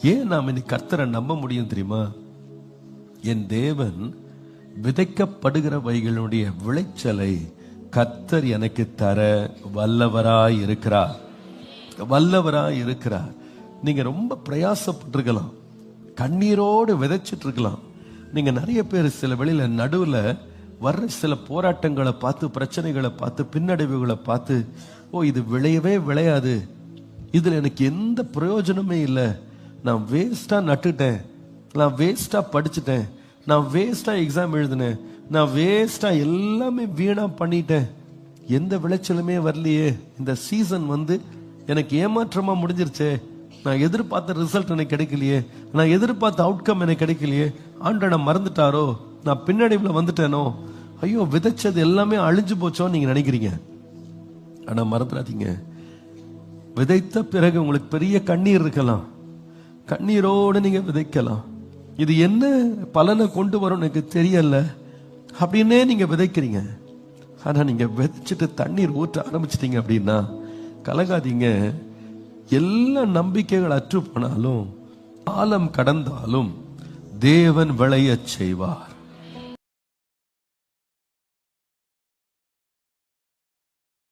ஏன் நாம் இன்னைக்கு கர்த்தரை நம்ப முடியும் தெரியுமா? என் தேவன் விதைக்கப்படுகிறவைகளுடைய விளைச்சலை கர்த்தர் எனக்கு தர வல்லவராய் இருக்கிறார், வல்லவராய் இருக்கிறார். நீங்க ரொம்ப பிரயாசப்பட்டிருக்கலாம், கண்ணீரோடு விதைச்சிட்டு இருக்கலாம். நீங்க நிறைய பேர் சில வெளியில நடுவுல வர்ற சில போராட்டங்களை பார்த்து, பிரச்சனைகளை பார்த்து, பின்னடைவுகளை பார்த்து, ஓ இது விளையவே விளையாது, இதுல எனக்கு எந்த பிரயோஜனமே இல்லை, நான் வேஸ்டா நட்டுட்டேன், நான் வேஸ்டா படிச்சுட்டேன், நான் வேஸ்டா எக்ஸாம் எழுதினேன், நான் வேஸ்டா எல்லாமே வீணா பண்ணிட்டேன், எந்த விளைச்சலுமே வரலையே, இந்த சீசன் எனக்கு ஏமாற்றமா முடிஞ்சிருச்சே, நான் எதிர்பார்த்த ரிசல்ட் எனக்கு கிடைக்கலையே, நான் எதிர்பார்த்த அவுட்கம் எனக்கு கிடைக்கலையே, ஆண்டவனை மறந்துட்டாரோ, நான் பின்னடைவுல வந்துட்டேனோ, ஐயோ விதைச்சது எல்லாமே அழிஞ்சு போச்சோன்னு நீங்க நினைக்கிறீங்க. ஆனா மறந்துடாதீங்க, விதைத்த பிறகு உங்களுக்கு பெரிய கண்ணீர் இருக்கலாம், கண்ணீரோடு நீங்க விதைக்கலாம். இது என்ன பலனை கொண்டு வரும் எனக்கு தெரியல அப்படின்னே நீங்க விதைக்கிறீங்க. ஆனா நீங்க விதைச்சிட்டு தண்ணீர் ஊற்ற ஆரம்பிச்சிட்டீங்க அப்படின்னா கலங்காதீங்க. எல்லா நம்பிக்கைகள் அற்று போனாலும், காலம் கடந்தாலும் தேவன் விளைய செய்வார்.